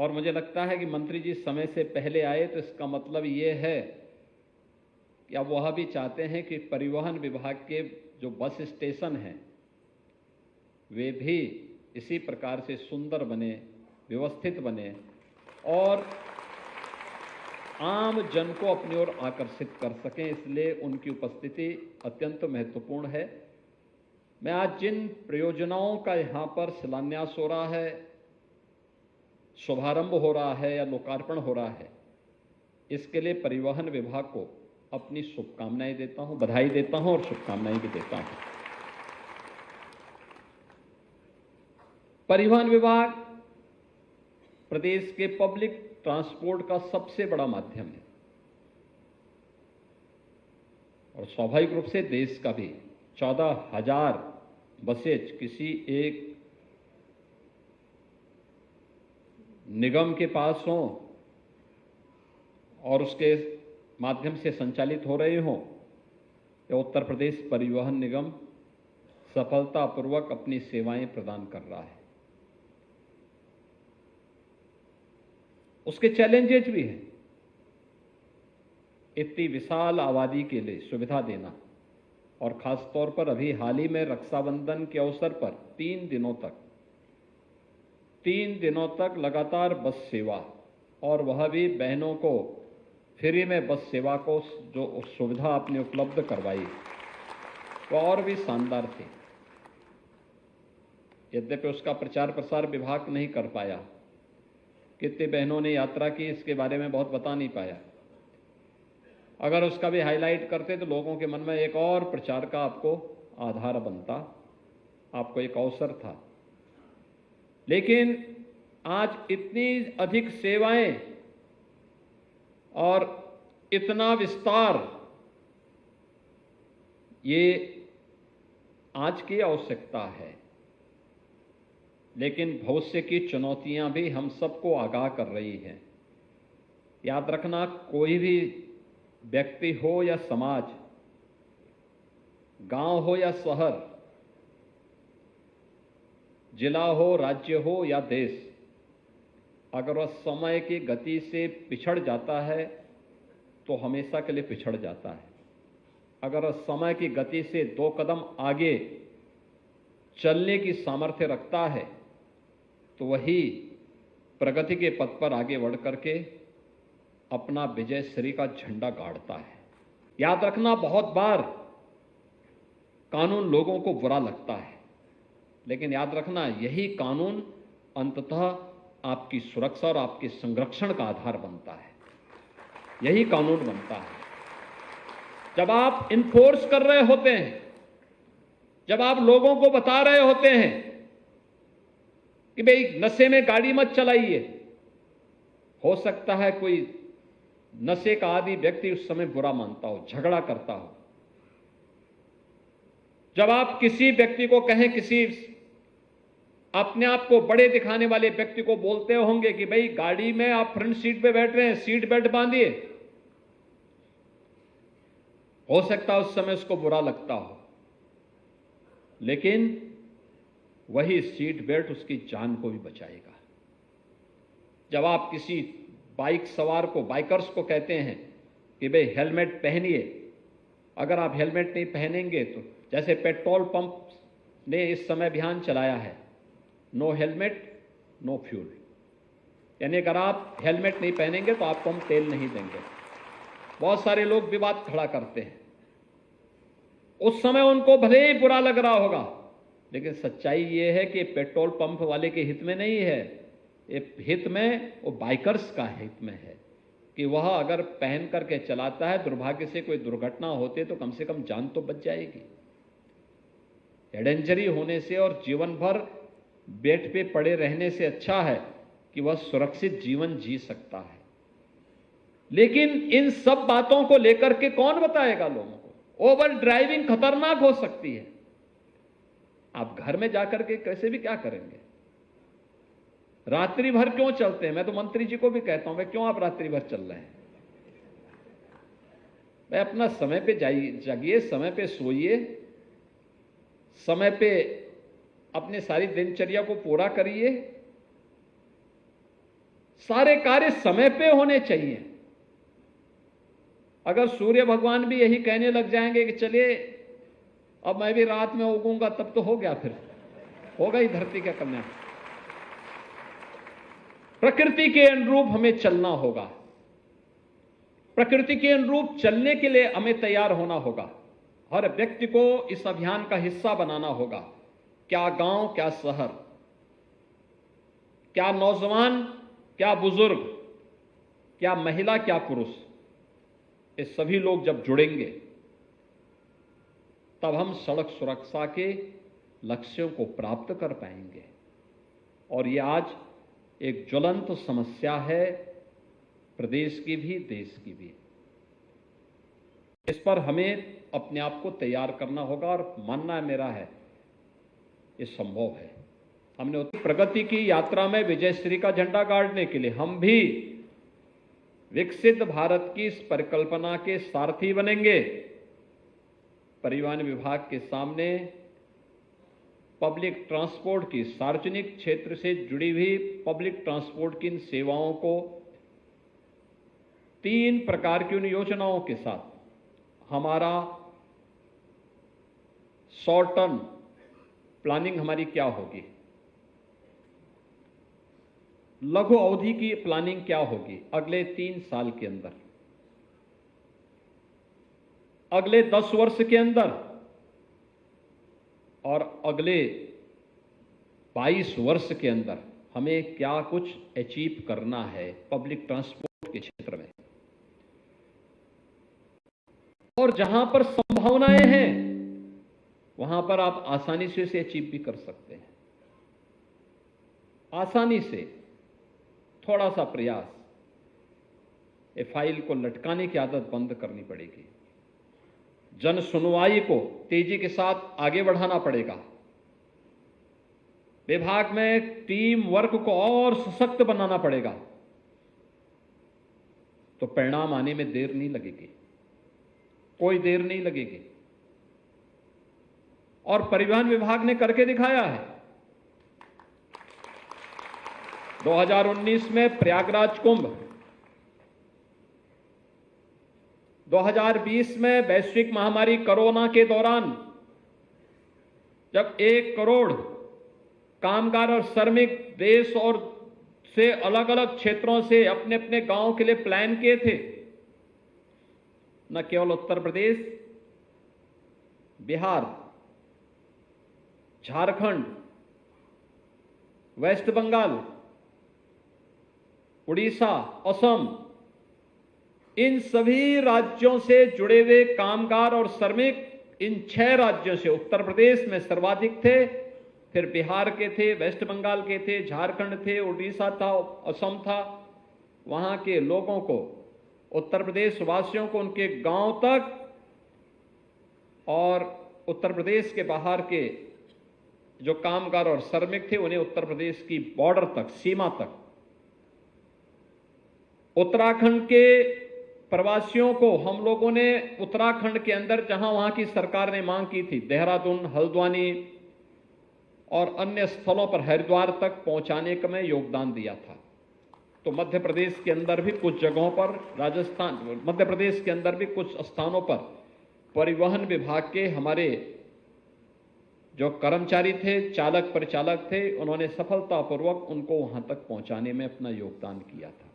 और मुझे लगता है कि मंत्री जी समय से पहले आए तो इसका मतलब ये है कि अब वह भी चाहते हैं कि परिवहन विभाग के जो बस स्टेशन हैं वे भी इसी प्रकार से सुंदर बने, व्यवस्थित बने और आम जन को अपनी ओर आकर्षित कर सकें, इसलिए उनकी उपस्थिति अत्यंत महत्वपूर्ण है। मैं आज जिन परियोजनाओं का यहाँ पर शिलान्यास हो रहा है, शुभारंभ हो रहा है या लोकार्पण हो रहा है, इसके लिए परिवहन विभाग को अपनी शुभकामनाएं देता हूं, बधाई देता हूं और शुभकामनाएं भी देता हूं। परिवहन विभाग प्रदेश के पब्लिक ट्रांसपोर्ट का सबसे बड़ा माध्यम है और स्वाभाविक रूप से देश का भी। 14,000 बसेज किसी एक निगम के पास हों और उसके माध्यम से संचालित हो रहे हों, या उत्तर प्रदेश परिवहन निगम सफलतापूर्वक अपनी सेवाएं प्रदान कर रहा है। उसके चैलेंजेस भी हैं। इतनी विशाल आबादी के लिए सुविधा देना और खासतौर पर अभी हाल ही में रक्षाबंधन के अवसर पर 3 दिनों तक लगातार बस सेवा, और वह भी बहनों को फ्री में बस सेवा को जो सुविधा आपने उपलब्ध करवाई वो और भी शानदार थी। यद्यपि उसका प्रचार प्रसार विभाग नहीं कर पाया, कितनी बहनों ने यात्रा की इसके बारे में बहुत बता नहीं पाया। अगर उसका भी हाईलाइट करते तो लोगों के मन में एक और प्रचार का आपको आधार बनता, आपको एक अवसर था। लेकिन आज इतनी अधिक सेवाएं और इतना विस्तार, ये आज की आवश्यकता है, लेकिन भविष्य की चुनौतियां भी हम सबको आगाह कर रही हैं। याद रखना, कोई भी व्यक्ति हो या समाज, गांव हो या शहर, जिला हो, राज्य हो या देश, अगर वह समय की गति से पिछड़ जाता है तो हमेशा के लिए पिछड़ जाता है। अगर वह समय की गति से 2 कदम आगे चलने की सामर्थ्य रखता है तो वही प्रगति के पथ पर आगे बढ़ करके अपना विजयश्री का झंडा गाड़ता है। याद रखना, बहुत बार कानून लोगों को बुरा लगता है, लेकिन याद रखना, यही कानून अंततः आपकी सुरक्षा और आपके संरक्षण का आधार बनता है। यही कानून बनता है। जब आप इन्फोर्स कर रहे होते हैं, जब आप लोगों को बता रहे होते हैं कि भाई नशे में गाड़ी मत चलाइए, हो सकता है कोई नशे का आदी व्यक्ति उस समय बुरा मानता हो, झगड़ा करता हो। जब आप किसी व्यक्ति को कहें, किसी अपने आप को बड़े दिखाने वाले व्यक्ति को बोलते होंगे कि भाई गाड़ी में आप फ्रंट सीट पे बैठ रहे हैं, सीट बेल्ट बांधिए, हो सकता है उस समय उसको बुरा लगता हो, लेकिन वही सीट बेल्ट उसकी जान को भी बचाएगा। जब आप किसी बाइक सवार को, बाइकर्स को कहते हैं कि भाई हेलमेट पहनिए, अगर आप हेलमेट नहीं पहनेंगे तो, जैसे पेट्रोल पंप ने इस समय अभियान चलाया है, नो हेलमेट नो फ्यूल, यानी अगर आप हेलमेट नहीं पहनेंगे तो आपको हम तेल नहीं देंगे। बहुत सारे लोग विवाद खड़ा करते हैं, उस समय उनको भले ही बुरा लग रहा होगा, लेकिन सच्चाई ये है कि पेट्रोल पंप वाले के हित में नहीं है, ये हित में, वो बाइकर्स का हित में है कि वह अगर पहन करके चलाता है, दुर्भाग्य से कोई दुर्घटना होती तो कम से कम जान तो बच जाएगी। हेड इंजरी होने से और जीवन भर बेड पे पड़े रहने से अच्छा है कि वह सुरक्षित जीवन जी सकता है। लेकिन इन सब बातों को लेकर के कौन बताएगा लोगों को? ओवर ड्राइविंग खतरनाक हो सकती है। आप घर में जाकर के कैसे भी क्या करेंगे? रात्रि भर क्यों चलते हैं? मैं तो मंत्री जी को भी कहता हूं, भाई क्यों आप रात्रि भर चल रहे हैं? भाई अपना समय पे जागिए, समय पे सोइए, समय पे अपने सारी दिनचर्या को पूरा करिए, सारे कार्य समय पे होने चाहिए। अगर सूर्य भगवान भी यही कहने लग जाएंगे कि चलिए अब मैं भी रात में उगूंगा, तब तो हो गया, फिर होगा ही धरती का कल्याण। प्रकृति के अनुरूप हमें चलना होगा। प्रकृति के अनुरूप चलने के लिए हमें तैयार होना होगा। हर व्यक्ति को इस अभियान का हिस्सा बनाना होगा। क्या गांव, क्या शहर, क्या नौजवान, क्या बुजुर्ग, क्या महिला, क्या पुरुष, ये सभी लोग जब जुड़ेंगे तब हम सड़क सुरक्षा के लक्ष्यों को प्राप्त कर पाएंगे। और ये आज एक ज्वलंत समस्या है, प्रदेश की भी, देश की भी। इस पर हमें अपने आप को तैयार करना होगा और मानना है मेरा है ये संभव है। हमने प्रगति की यात्रा में विजयश्री का झंडा गाड़ने के लिए हम भी विकसित भारत की इस परिकल्पना के सारथी बनेंगे। परिवहन विभाग के सामने पब्लिक ट्रांसपोर्ट की, सार्वजनिक क्षेत्र से जुड़ी हुई पब्लिक ट्रांसपोर्ट की इन सेवाओं को 3 प्रकार की उन योजनाओं के साथ हमारा शॉर्ट टर्म प्लानिंग हमारी क्या होगी, लघु अवधि की प्लानिंग क्या होगी अगले 3 साल के अंदर, अगले 10 वर्ष के अंदर और अगले 22 वर्ष के अंदर हमें क्या कुछ अचीव करना है पब्लिक ट्रांसपोर्ट के क्षेत्र में। और जहां पर संभावनाएं हैं वहां पर आप आसानी से इसे अचीव भी कर सकते हैं। आसानी से थोड़ा सा प्रयास, ये फाइल को लटकाने की आदत बंद करनी पड़ेगी। जन सुनवाई को तेजी के साथ आगे बढ़ाना पड़ेगा। विभाग में टीम वर्क को और सशक्त बनाना पड़ेगा, तो परिणाम आने में देर नहीं लगेगी, कोई देर नहीं लगेगी। और परिवहन विभाग ने करके दिखाया है। 2019 में प्रयागराज कुंभ, 2020 में वैश्विक महामारी कोरोना के दौरान जब 1 करोड़ कामगार और श्रमिक देश और से अलग अलग क्षेत्रों से अपने अपने गांव के लिए प्लान किए थे, न केवल उत्तर प्रदेश, बिहार, झारखंड, वेस्ट बंगाल, उड़ीसा, असम, इन सभी राज्यों से जुड़े हुए कामगार और श्रमिक इन 6 राज्यों से, उत्तर प्रदेश में सर्वाधिक थे, फिर बिहार के थे, वेस्ट बंगाल के थे, झारखंड थे, उड़ीसा था, असम था। वहां के लोगों को, उत्तर प्रदेश वासियों को उनके गांव तक और उत्तर प्रदेश के बाहर के जो कामगार और श्रमिक थे उन्हें उत्तर प्रदेश की बॉर्डर तक, सीमा तक। उत्तराखंड के प्रवासियों को हम लोगों ने उत्तराखंड के अंदर, जहां वहां की सरकार ने मांग की थी, देहरादून, हल्द्वानी और अन्य स्थलों पर, हरिद्वार तक पहुंचाने का मैं योगदान दिया था। तो मध्य प्रदेश के अंदर भी कुछ जगहों पर, राजस्थान, मध्य प्रदेश के अंदर भी कुछ स्थानों पर परिवहन विभाग के हमारे जो कर्मचारी थे, चालक परिचालक थे, उन्होंने सफलतापूर्वक उनको वहां तक पहुंचाने में अपना योगदान किया था।